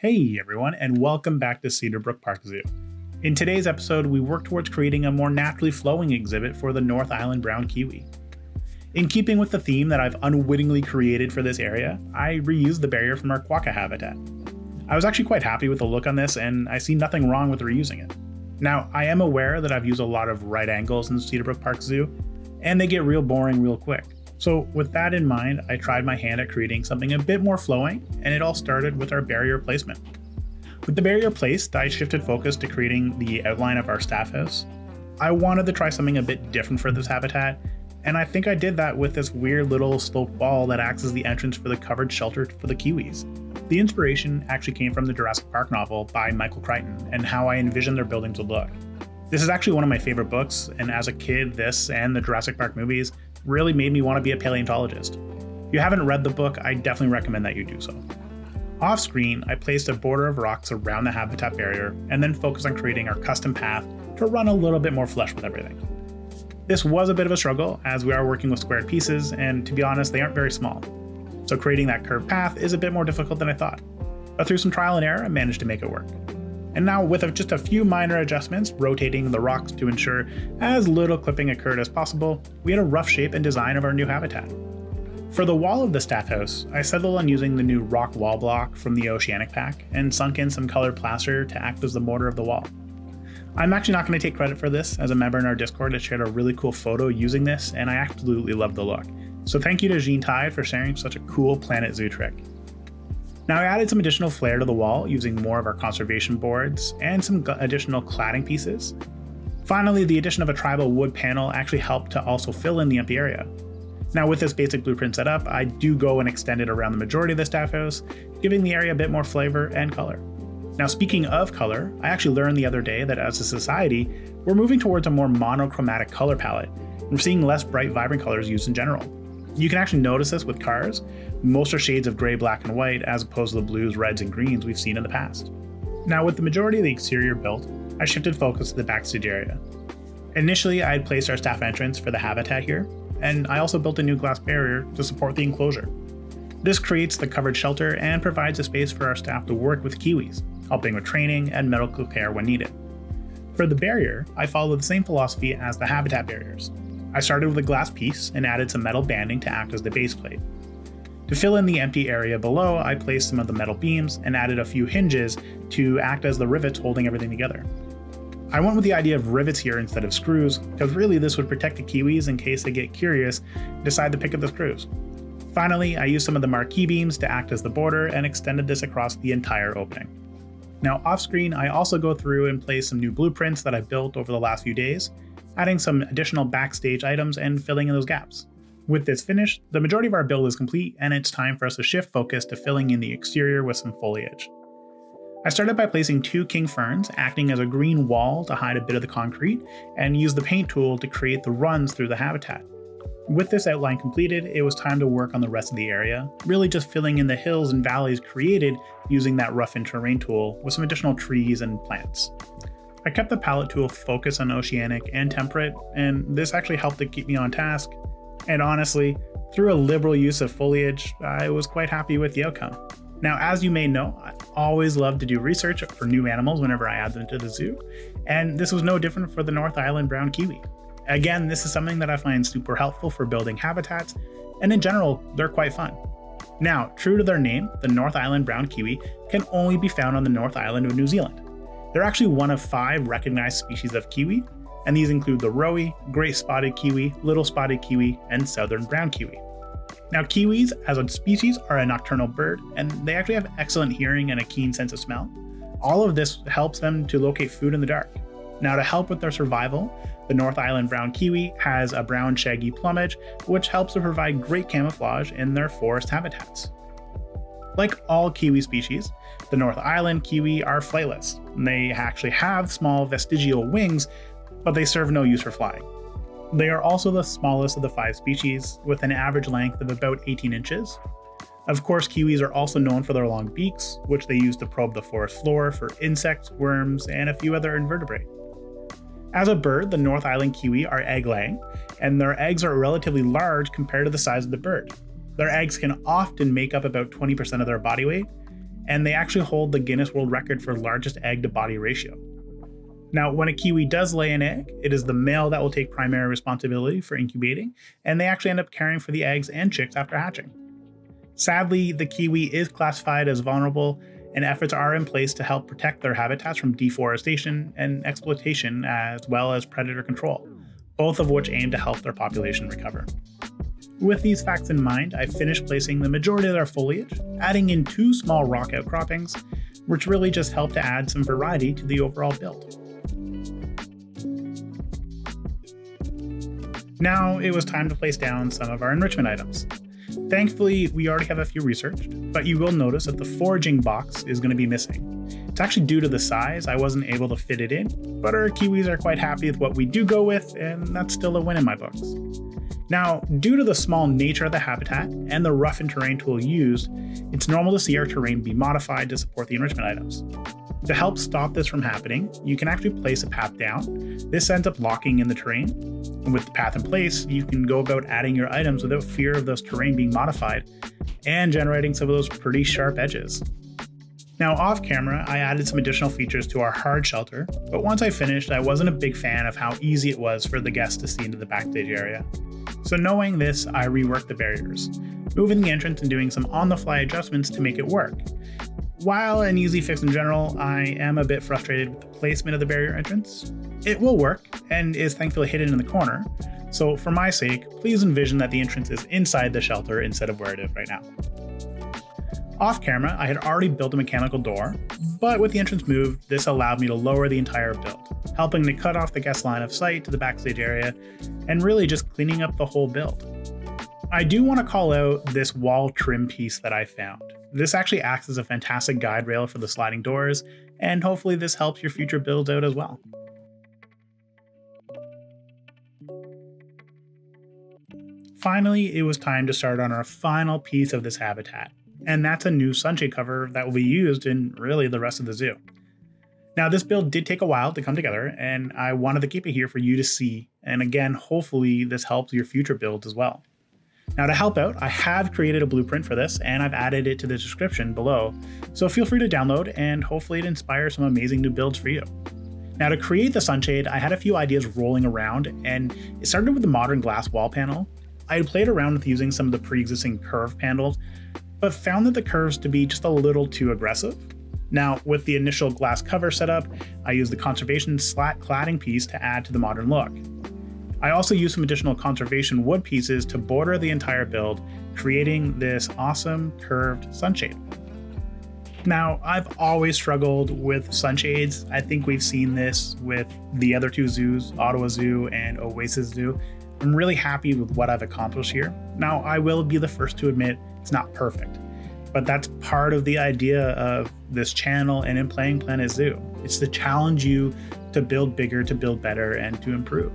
Hey everyone, and welcome back to Cedarbrook Park Zoo. In today's episode, we work towards creating a more naturally flowing exhibit for the North Island Brown Kiwi. In keeping with the theme that I've unwittingly created for this area, I reused the barrier from our quokka habitat. I was actually quite happy with the look on this, and I see nothing wrong with reusing it. Now, I am aware that I've used a lot of right angles in Cedarbrook Park Zoo, and they get real boring real quick. So with that in mind, I tried my hand at creating something a bit more flowing, and it all started with our barrier placement. With the barrier placed, I shifted focus to creating the outline of our staff house. I wanted to try something a bit different for this habitat, and I think I did that with this weird little sloped wall that acts as the entrance for the covered shelter for the kiwis. The inspiration actually came from the Jurassic Park novel by Michael Crichton and how I envisioned their buildings would look. This is actually one of my favorite books, and as a kid, this and the Jurassic Park movies really made me want to be a paleontologist. If you haven't read the book, I definitely recommend that you do so. Off screen, I placed a border of rocks around the habitat barrier and then focused on creating our custom path to run a little bit more flush with everything. This was a bit of a struggle as we are working with squared pieces, and to be honest, they aren't very small. So creating that curved path is a bit more difficult than I thought. But through some trial and error, I managed to make it work. And now with just a few minor adjustments, rotating the rocks to ensure as little clipping occurred as possible, we had a rough shape and design of our new habitat. For the wall of the staff house, I settled on using the new rock wall block from the Oceanic pack and sunk in some colored plaster to act as the mortar of the wall. I'm actually not going to take credit for this, as a member in our Discord has shared a really cool photo using this, and I absolutely love the look. So thank you to Jean Tide for sharing such a cool Planet Zoo trick. Now I added some additional flair to the wall using more of our conservation boards and some additional cladding pieces. Finally, the addition of a tribal wood panel actually helped to also fill in the empty area. Now with this basic blueprint set up, I do go and extend it around the majority of the staff house, giving the area a bit more flavor and color. Now speaking of color, I actually learned the other day that as a society, we're moving towards a more monochromatic color palette. We're seeing less bright, vibrant colors used in general. You can actually notice this with cars. Most are shades of gray, black, and white as opposed to the blues, reds, and greens we've seen in the past. Now with the majority of the exterior built, I shifted focus to the backstage area. Initially, I had placed our staff entrance for the habitat here, and I also built a new glass barrier to support the enclosure. This creates the covered shelter and provides a space for our staff to work with kiwis, helping with training and medical care when needed. For the barrier, I followed the same philosophy as the habitat barriers. I started with a glass piece and added some metal banding to act as the base plate. To fill in the empty area below, I placed some of the metal beams and added a few hinges to act as the rivets holding everything together. I went with the idea of rivets here instead of screws, because really this would protect the kiwis in case they get curious and decide to pick up the screws. Finally, I used some of the marquee beams to act as the border and extended this across the entire opening. Now off screen, I also go through and place some new blueprints that I built over the last few days, adding some additional backstage items and filling in those gaps. With this finished, the majority of our build is complete, and it's time for us to shift focus to filling in the exterior with some foliage. I started by placing 2 king ferns acting as a green wall to hide a bit of the concrete, and used the paint tool to create the runs through the habitat. With this outline completed, it was time to work on the rest of the area, really just filling in the hills and valleys created using that rough-in terrain tool with some additional trees and plants. I kept the palette tool focused on oceanic and temperate, and this actually helped to keep me on task. And honestly, through a liberal use of foliage, I was quite happy with the outcome. Now, as you may know, I always love to do research for new animals whenever I add them to the zoo, and this was no different for the North Island Brown Kiwi. Again, this is something that I find super helpful for building habitats, and in general, they're quite fun. Now, true to their name, the North Island Brown Kiwi can only be found on the North Island of New Zealand. They're actually one of 5 recognized species of kiwi, and these include the rowie, great spotted kiwi, little spotted kiwi, and southern brown kiwi. Now kiwis as a species are a nocturnal bird, and they actually have excellent hearing and a keen sense of smell. All of this helps them to locate food in the dark. Now to help with their survival, the North Island Brown Kiwi has a brown shaggy plumage, which helps to provide great camouflage in their forest habitats. Like all kiwi species, the North Island kiwi are flightless. They actually have small vestigial wings, but they serve no use for flying. They are also the smallest of the 5 species, with an average length of about 18 inches. Of course, kiwis are also known for their long beaks, which they use to probe the forest floor for insects, worms, and a few other invertebrates. As a bird, the North Island kiwi are egg-laying, and their eggs are relatively large compared to the size of the bird. Their eggs can often make up about 20% of their body weight, and they actually hold the Guinness World Record for largest egg to body ratio. Now, when a kiwi does lay an egg, it is the male that will take primary responsibility for incubating, and they actually end up caring for the eggs and chicks after hatching. Sadly, the kiwi is classified as vulnerable, and efforts are in place to help protect their habitats from deforestation and exploitation, as well as predator control, both of which aim to help their population recover. With these facts in mind, I finished placing the majority of their foliage, adding in 2 small rock outcroppings, which really just help to add some variety to the overall build. Now it was time to place down some of our enrichment items. Thankfully, we already have a few researched, but you will notice that the foraging box is going to be missing. It's actually due to the size, I wasn't able to fit it in, but our kiwis are quite happy with what we do go with, and that's still a win in my books. Now, due to the small nature of the habitat and the rough and terrain tool used, it's normal to see our terrain be modified to support the enrichment items. To help stop this from happening, you can actually place a path down. This ends up locking in the terrain. And with the path in place, you can go about adding your items without fear of those terrain being modified and generating some of those pretty sharp edges. Now off camera, I added some additional features to our hard shelter, but once I finished, I wasn't a big fan of how easy it was for the guests to see into the backstage area. So knowing this, I reworked the barriers, moving the entrance and doing some on-the-fly adjustments to make it work. While an easy fix in general, I am a bit frustrated with the placement of the barrier entrance. It will work, and is thankfully hidden in the corner, so for my sake, please envision that the entrance is inside the shelter instead of where it is right now. Off camera, I had already built a mechanical door, but with the entrance moved, this allowed me to lower the entire build, helping to cut off the guest line of sight to the backstage area, and really just cleaning up the whole build. I do want to call out this wall trim piece that I found. This actually acts as a fantastic guide rail for the sliding doors, and hopefully this helps your future builds out as well. Finally, it was time to start on our final piece of this habitat, and that's a new sunshade cover that will be used in really the rest of the zoo. Now this build did take a while to come together, and I wanted to keep it here for you to see, and again, hopefully this helps your future builds as well. Now to help out, I have created a blueprint for this and I've added it to the description below, so feel free to download and hopefully it inspires some amazing new builds for you. Now to create the sunshade, I had a few ideas rolling around, and it started with the modern glass wall panel. I had played around with using some of the pre-existing curved panels, but found that the curves to be just a little too aggressive. Now with the initial glass cover setup, I used the conservation slat cladding piece to add to the modern look. I also used some additional conservation wood pieces to border the entire build, creating this awesome curved sunshade. Now, I've always struggled with sunshades. I think we've seen this with the other 2 zoos, Ottawa Zoo and Oasis Zoo. I'm really happy with what I've accomplished here. Now, I will be the first to admit it's not perfect, but that's part of the idea of this channel and in Playing Planet Zoo. It's to challenge you to build bigger, to build better, and to improve.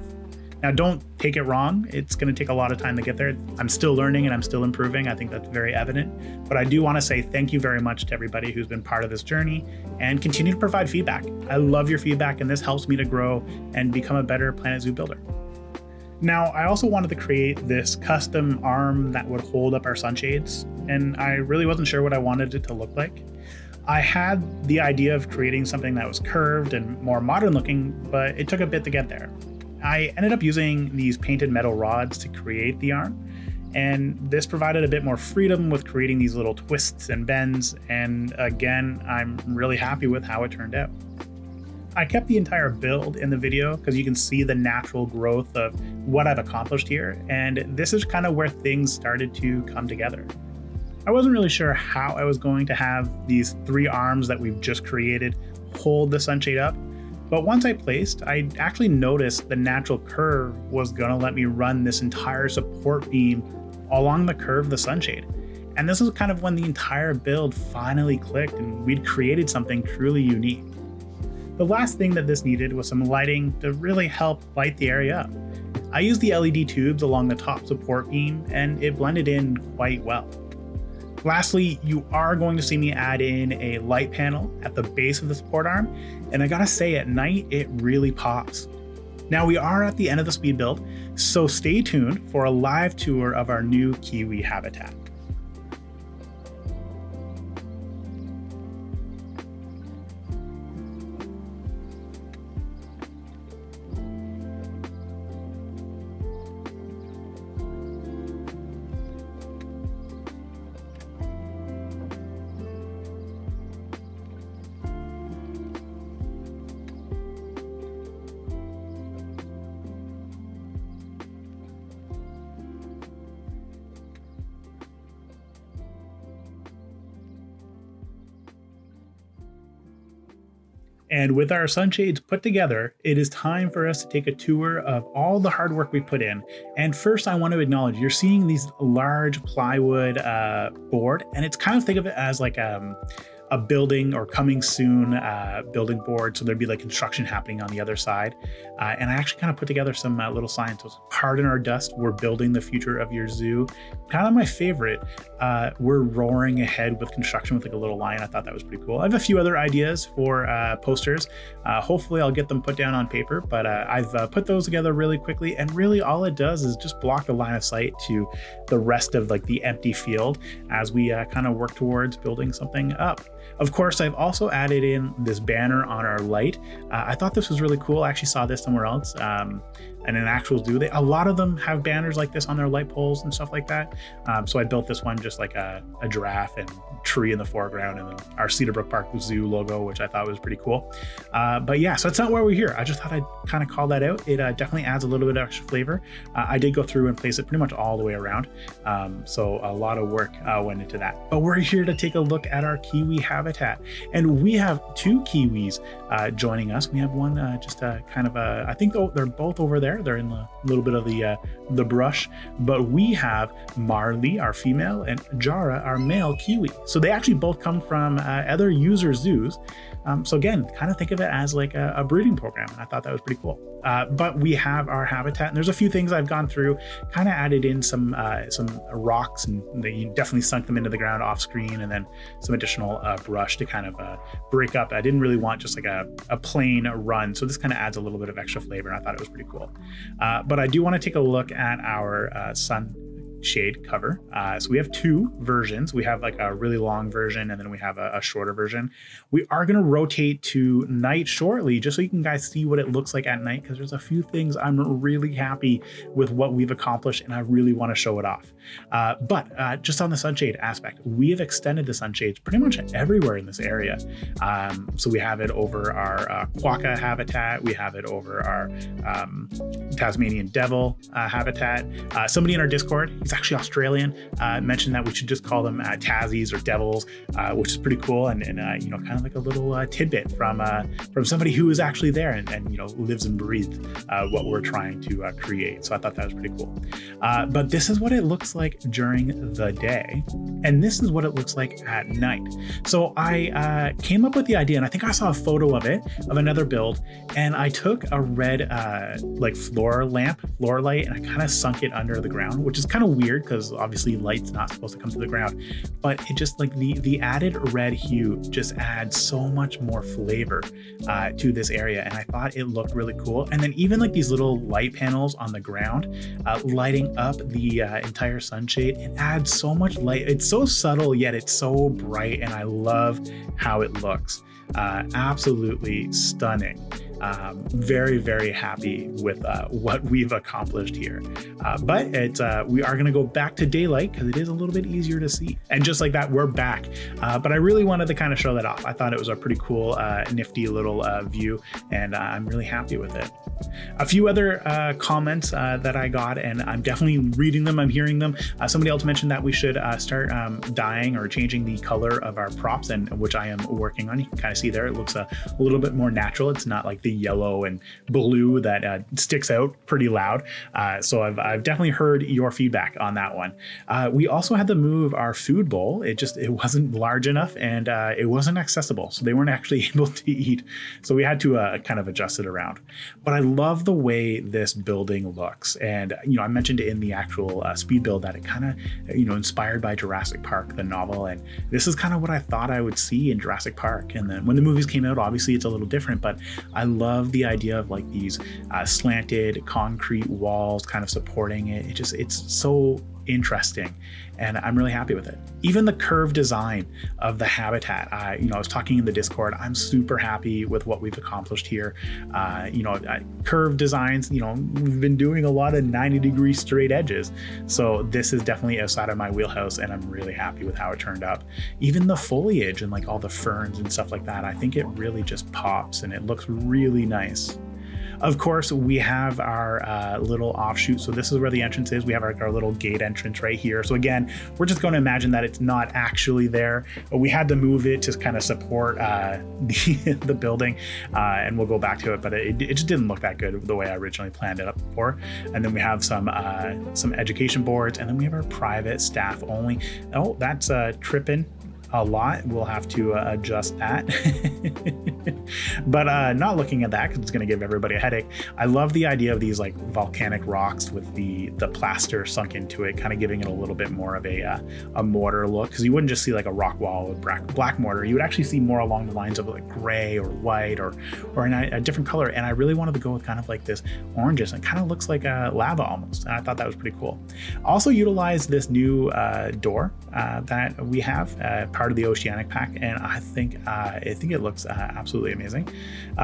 Now, don't take it wrong. It's going to take a lot of time to get there. I'm still learning and I'm still improving. I think that's very evident. But I do want to say thank you very much to everybody who's been part of this journey and continue to provide feedback. I love your feedback, and this helps me to grow and become a better Planet Zoo builder. Now, I also wanted to create this custom arm that would hold up our sunshades, and I really wasn't sure what I wanted it to look like. I had the idea of creating something that was curved and more modern looking, but it took a bit to get there. I ended up using these painted metal rods to create the arm, and this provided a bit more freedom with creating these little twists and bends, and again, I'm really happy with how it turned out. I kept the entire build in the video because you can see the natural growth of what I've accomplished here, and this is kind of where things started to come together. I wasn't really sure how I was going to have these 3 arms that we've just created hold the sunshade up, but once I placed, I actually noticed the natural curve was going to let me run this entire support beam along the curve of the sunshade. And this is kind of when the entire build finally clicked and we'd created something truly unique. The last thing that this needed was some lighting to really help light the area up. I used the LED tubes along the top support beam, and it blended in quite well. Lastly, you are going to see me add in a light panel at the base of the support arm, and I gotta say, at night it really pops. Now we are at the end of the speed build, so stay tuned for a live tour of our new kiwi habitat. And with our sunshades put together, it is time for us to take a tour of all the hard work we put in. And first, I want to acknowledge you're seeing these large plywood board, and it's kind of, think of it as like a building or coming soon building board. So there'd be like construction happening on the other side. And I actually kind of put together some little signs. So pardon our dust, we're building the future of your zoo. Kind of my favorite. We're roaring ahead with construction with like a little line. I thought that was pretty cool. I have a few other ideas for posters. Hopefully I'll get them put down on paper, but I've put those together really quickly. And really all it does is just block the line of sight to the rest of like the empty field as we kind of work towards building something up. Of course, I've also added in this banner on our light. I thought this was really cool. I actually saw this somewhere else. And in actual zoo, a lot of them have banners like this on their light poles and stuff like that. So I built this one just like a giraffe and tree in the foreground, and then our Cedarbrook Park Zoo logo, which I thought was pretty cool. But yeah, so that's not why we're here. I just thought I'd kind of call that out. It definitely adds a little bit of extra flavor. I did go through and place it pretty much all the way around. So a lot of work went into that. But we're here to take a look at our kiwi habitat. And we have two kiwis joining us. We have one just kind of I think they're both over there. They're in a little bit of the brush, but we have Marley, our female, and Jara, our male kiwi. So they actually both come from other user zoos. So again, kind of think of it as like a breeding program. I thought that was pretty cool. But we have our habitat, and there's a few things I've gone through, kind of added in some rocks, and they definitely sunk them into the ground off screen, and then some additional brush to kind of break up. I didn't really want just like a plain run, so this kind of adds a little bit of extra flavor, and I thought it was pretty cool. But I do want to take a look at our Sunshade cover. So we have two versions. We have like a really long version, and then we have a shorter version. We are going to rotate to night shortly, just so you can guys see what it looks like at night, because there's a few things I'm really happy with what we've accomplished, and I really want to show it off. But just on the sunshade aspect, we have extended the sunshades pretty much everywhere in this area. So we have it over our quokka habitat. We have it over our Tasmanian devil habitat. Somebody in our Discord, he's actually Australian, mentioned that we should just call them Tassies or devils, which is pretty cool, and you know, kind of like a little tidbit from somebody who is actually there and you know, lives and breathes what we're trying to create. So I thought that was pretty cool. But this is what it looks like during the day, and this is what it looks like at night. So I came up with the idea, and I think I saw a photo of it, of another build, and I took a red like floor light, and I kind of sunk it under the ground, which is kind of weird because obviously light's not supposed to come to the ground, but it just like the added red hue just adds so much more flavor to this area, and I thought it looked really cool. And then even like these little light panels on the ground lighting up the entire sunshade, it adds so much light. It's so subtle, yet it's so bright, and I love how it looks. Absolutely stunning. Very, very happy with what we've accomplished here. But we are going to go back to daylight because it is a little bit easier to see. And just like that, we're back. But I really wanted to kind of show that off. I thought it was a pretty cool, nifty little view, and I'm really happy with it. A few other comments that I got, and I'm definitely reading them, I'm hearing them. Somebody else mentioned that we should start dyeing or changing the color of our props, and which I am working on. You can kind of see there, it looks a little bit more natural. It's not like the yellow and blue that sticks out pretty loud. So I've definitely heard your feedback on that one. We also had to move our food bowl. It wasn't large enough, and it wasn't accessible, so they weren't actually able to eat. So we had to kind of adjust it around. But I love the way this building looks, and you know, I mentioned in the actual speed build that it kind of, you know, inspired by Jurassic Park, the novel, and this is kind of what I thought I would see in Jurassic Park. And then when the movies came out, obviously it's a little different, but I love the idea of like these slanted concrete walls kind of supporting it. It's so interesting, and I'm really happy with it. Even the curved design of the habitat, I was talking in the Discord, I'm super happy with what we've accomplished here. Curved designs, we've been doing a lot of 90-degree straight edges, so this is definitely outside of my wheelhouse, and I'm really happy with how it turned up. Even the foliage and like all the ferns and stuff like that, I think it really just pops and it looks really nice. Of course, we have our little offshoot. So this is where the entrance is. We have our little gate entrance right here. So again, we're just going to imagine that it's not actually there. We had to move it to kind of support the building, and we'll go back to it, but it just didn't look that good the way I originally planned it up for. And then we have some education boards, and then we have our private staff only. Oh, that's tripping a lot. We'll have to adjust that. But not looking at that because it's going to give everybody a headache. I love the idea of these like volcanic rocks with the plaster sunk into it, kind of giving it a little bit more of a mortar look, because you wouldn't just see like a rock wall with black mortar. You would actually see more along the lines of like gray or white or in a different color. And I really wanted to go with kind of like this oranges. It kind of looks like lava almost. And I thought that was pretty cool. Also utilized this new door that we have, part of the Oceanic pack, and I think it looks absolutely amazing.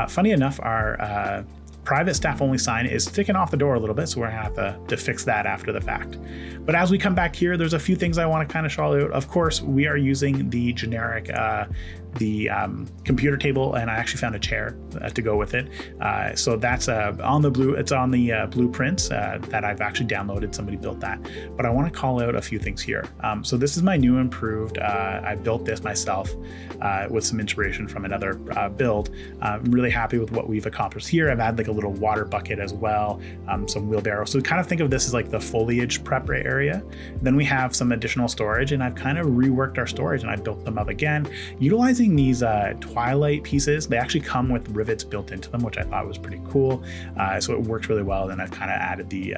Funny enough, our private staff only sign is sticking off the door a little bit, so we're gonna have to fix that after the fact. But as we come back here, there's a few things I want to kind of shout out. Of course, we are using the generic computer table, and I actually found a chair to go with it. So that's on the blueprints that I've actually downloaded. Somebody built that, but I want to call out a few things here. So this is my new improved. I built this myself with some inspiration from another build. I'm really happy with what we've accomplished here. I've had like a little water bucket as well, some wheelbarrow. So kind of think of this as like the foliage prep area. Then we have some additional storage, and I've kind of reworked our storage, and I built them up again, utilizing these twilight pieces. They actually come with rivets built into them, which I thought was pretty cool. So it works really well. Then I've kind of added the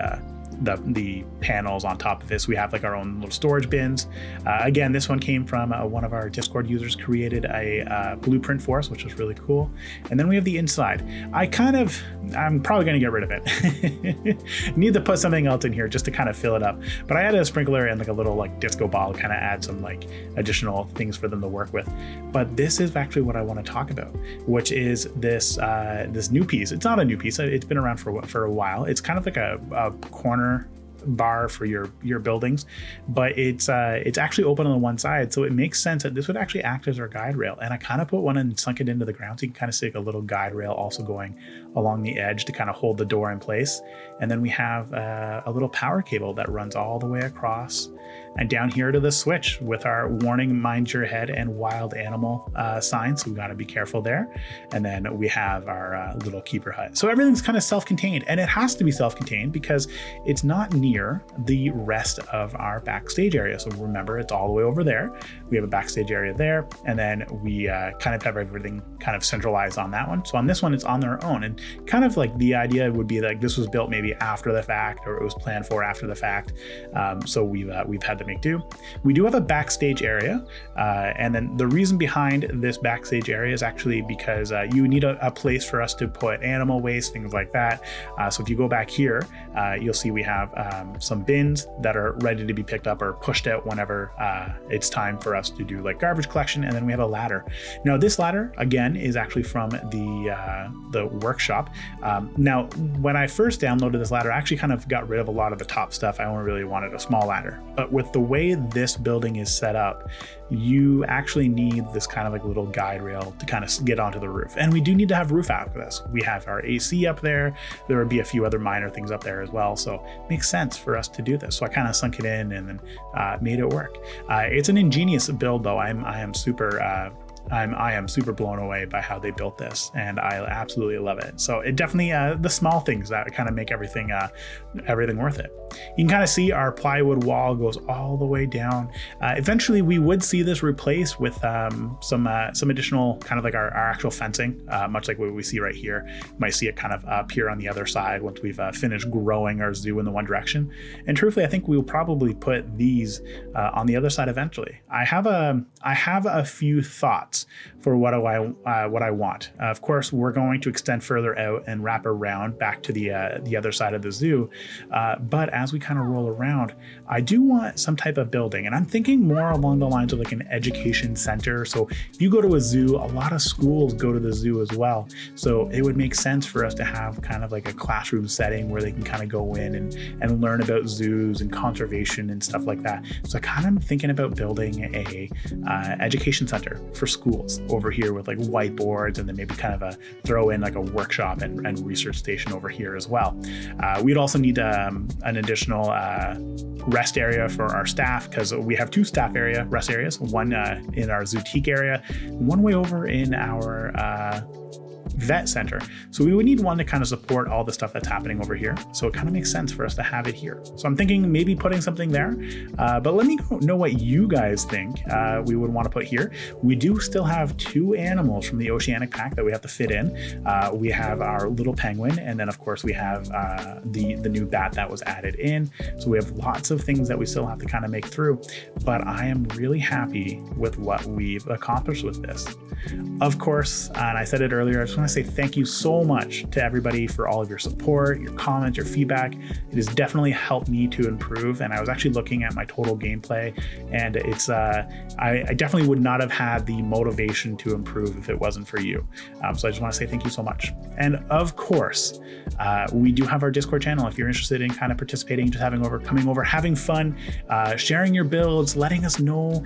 panels on top of this. We have like our own little storage bins. Again, this one came from one of our Discord users created a blueprint for us, which was really cool. And then we have the inside. I'm probably going to get rid of it. Need to put something else in here just to kind of fill it up. But I added a sprinkler and like a little like disco ball to kind of add some like additional things for them to work with. But this is actually what I want to talk about, which is this new piece. It's not a new piece. It's been around for a while. It's kind of like a corner bar for your buildings, but it's actually open on the one side, so it makes sense that this would actually act as our guide rail. And I kind of put one and sunk it into the ground, so you can kind of see like a little guide rail also going along the edge to kind of hold the door in place. And then we have a little power cable that runs all the way across and down here to the switch with our warning, mind your head and wild animal signs. So we got to be careful there. And then we have our little keeper hut. So everything's kind of self-contained, and it has to be self-contained because it's not near the rest of our backstage area. So remember, it's all the way over there. We have a backstage area there, and then we kind of have everything kind of centralized on that one. So on this one, it's on their own. And kind of like the idea would be like this was built maybe after the fact, or it was planned for after the fact. So we've had to make do. We do have a backstage area, and then the reason behind this backstage area is actually because you need a place for us to put animal waste, things like that. So if you go back here, you'll see we have some bins that are ready to be picked up or pushed out whenever it's time for us to do like garbage collection. And then we have a ladder. Now this ladder again is actually from the workshop. Now when I first downloaded this ladder, I actually kind of got rid of a lot of the top stuff. I only really wanted a small ladder, but with the way this building is set up, you actually need this kind of like little guide rail to kind of get onto the roof. And we do need to have roof after this. We have our AC up there. There would be a few other minor things up there as well. So it makes sense for us to do this. So I kind of sunk it in and then made it work. It's an ingenious build though. I am super blown away by how they built this, and I absolutely love it. So it definitely the small things that kind of make everything worth it. You can kind of see our plywood wall goes all the way down. Eventually we would see this replaced with some additional kind of like our actual fencing, much like what we see right here. You might see it kind of up here on the other side once we've finished growing our zoo in the one direction. And truthfully, I think we will probably put these on the other side eventually. I have a few thoughts for what I want. Of course, we're going to extend further out and wrap around back to the other side of the zoo. But as we kind of roll around, I do want some type of building, and I'm thinking more along the lines of like an education center. So if you go to a zoo, a lot of schools go to the zoo as well. So it would make sense for us to have kind of like a classroom setting where they can kind of go in and learn about zoos and conservation and stuff like that. So I kind of thinking about building a education center for schools schools over here with like whiteboards, and then maybe kind of a throw in like a workshop and research station over here as well. We'd also need an additional rest area for our staff, because we have 2 rest areas, one in our zootique area, one way over in our vet center. So we would need one to kind of support all the stuff that's happening over here. So it kind of makes sense for us to have it here. So I'm thinking maybe putting something there, but let me know what you guys think we would want to put here. We do still have 2 animals from the Oceanic pack that we have to fit in. We have our little penguin, and then of course we have the new bat that was added in. So we have lots of things that we still have to kind of make through, but I am really happy with what we've accomplished with this. Of course, and I said it earlier, I just want to say thank you so much to everybody for all of your support, your comments, your feedback. It has definitely helped me to improve. And I was actually looking at my total gameplay, and it's I definitely would not have had the motivation to improve if it wasn't for you. So I just want to say thank you so much. And of course, we do have our Discord channel. If you're interested in kind of participating, just coming over, having fun, sharing your builds, letting us know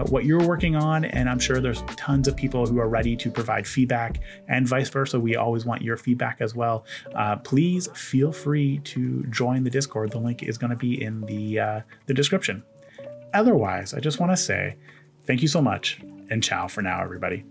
what you're working on. And I'm sure there's tons of people who are ready to provide feedback, and vice versa. We always want your feedback as well. Please feel free to join the Discord. The link is going to be in the description. Otherwise, I just want to say thank you so much, and ciao for now, everybody.